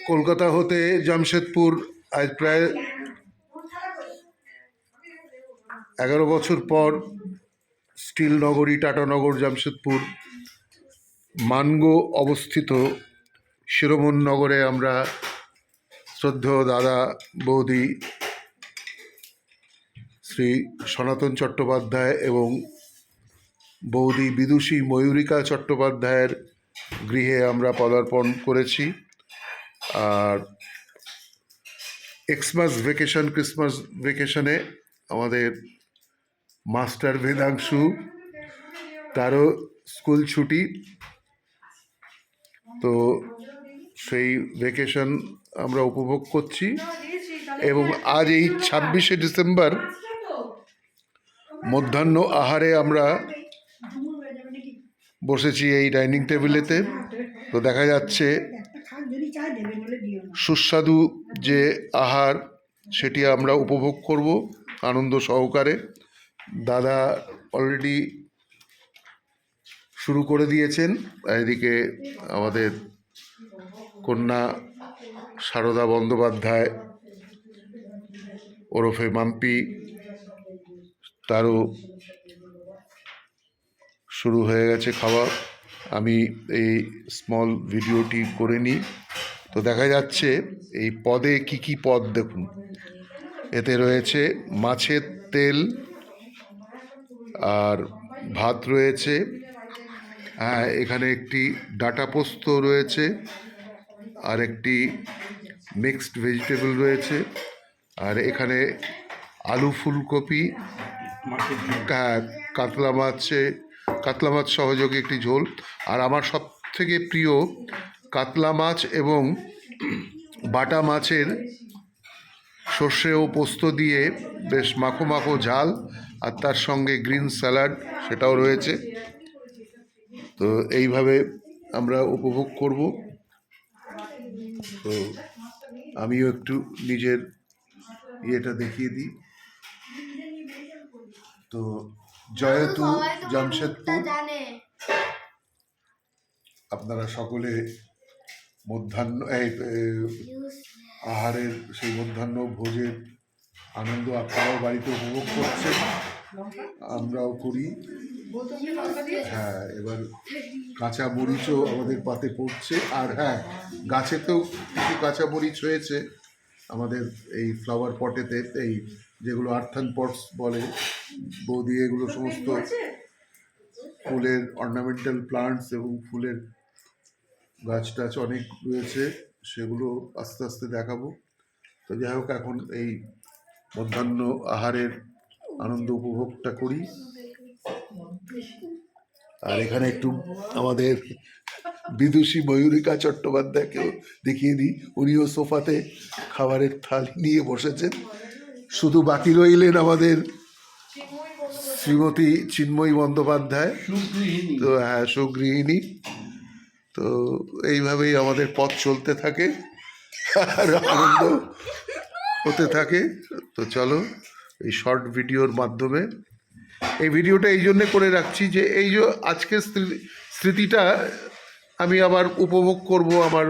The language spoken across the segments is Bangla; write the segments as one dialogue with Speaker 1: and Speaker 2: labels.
Speaker 1: কলকাতা হতে জামশেদপুর আজ প্রায় 11 বছর পর স্টিল নগরী টাটানগর জামশেদপুর মানগো অবস্থিত শিরোমন নগরে আমরা শ্রদ্ধেয় দাদা বৌদি শ্রী সনাতন চট্টোপাধ্যায় এবং বৌদি বিদুষী ময়ূরিকা চট্টোপাধ্যায়ের গৃহে আমরা পদার্পণ করেছি। আর ক্রিসমাস ভেকেশনে আমাদের মাস্টার বেদাংশু, তারও স্কুল ছুটি, তো সেই ভেকেশন আমরা উপভোগ করছি। এবং আজ এই 26শে ডিসেম্বর মধ্যাহ্ন আহারে আমরা বসেছি এই ডাইনিং টেবিলেতে। তো দেখা যাচ্ছে সুস্বাদু যে আহার সেটি আমরা উপভোগ করব আনন্দ সহকারে। দাদা অলরেডি শুরু করে দিয়েছেন, এদিকে আমাদের কন্যা সারদা বন্দ্যোপাধ্যায় ওরফে মাম্পি, তারও শুরু হয়ে গেছে খাওয়া। আমি এই স্মল ভিডিওটি করে নিই। তো দেখা যাচ্ছে এই পদে কি কি পদ দেখুন, এতে রয়েছে মাছের তেল আর ভাত রয়েছে, হ্যাঁ এখানে একটি ডাঁটা পোস্ত রয়েছে, আর একটি মিক্সড ভেজিটেবল রয়েছে, আর এখানে আলু ফুলকপি, কাতলা মাছ সহযোগে একটি ঝোল, আর আমার সব থেকে প্রিয় কাতলা মাছ এবং বাটা মাছের সর্ষে ও পোস্ত দিয়ে বেশ মাখো মাখো ঝাল, আর তার সঙ্গে গ্রিন স্যালাড সেটাও রয়েছে। তো এইভাবে আমরা উপভোগ করব। তো আমিও একটু নিজের ইয়েটা দেখিয়ে দিই। তো জয়তু জামশেদপুর, আপনারা সকলে মধ্যাহ্ন আহারের সেই মধ্যাহ্ন ভোজের আনন্দ আপনারাও বাড়িতে উপভোগ করছেন, আমরাও করি। হ্যাঁ, এবার কাঁচা মরিচও আমাদের পাতে পড়ছে, আর হ্যাঁ গাছেতেও কিছু কাঁচা মরিচ হয়েছে আমাদের এই ফ্লাওয়ার পটেতে, এই যেগুলো আর্থান পটস বলে বৌদি, এগুলো সমস্ত ফুলের অর্নামেন্টাল প্লান্টস এবং ফুলের গাছ টাছ অনেক রয়েছে, সেগুলো আস্তে আস্তে দেখাবো। তো যাই হোক, এখন এই মধ্যাহ্ন আহারের আনন্দ উপভোগটা করি। আর এখানে একটু আমাদের বিদুষী ময়ূরিকা চট্টোপাধ্যায়কেও দেখিয়ে দিই, উনিও সোফাতে খাবারের থালি নিয়ে বসেছেন। শুধু বাকি রইলেন আমাদের শ্রীমতী চিন্ময়ী বন্দ্যোপাধ্যায়, তো হ্যাঁ সুগৃহিণী। তো এইভাবেই আমাদের পথ চলতে থাকে আর আনন্দ হতে থাকে। তো চলো এই শর্ট ভিডিওর মাধ্যমে, এই ভিডিওটা এই জন্যে করে রাখছি যে এই যে আজকের স্মৃতিটা আমি আবার উপভোগ করব আমার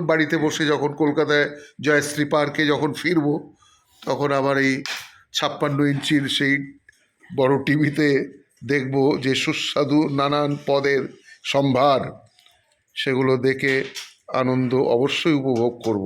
Speaker 1: বাড়িতে বসে, যখন কলকাতায় জয়শ্রী পার্কে যখন ফিরব, তখন আবার এই 56 ইঞ্চির সেই বড় টিভিতে দেখব যে সুস্বাদু নানান পদের সম্ভার, সেগুলো দেখে আনন্দ অবশ্যই উপভোগ করব।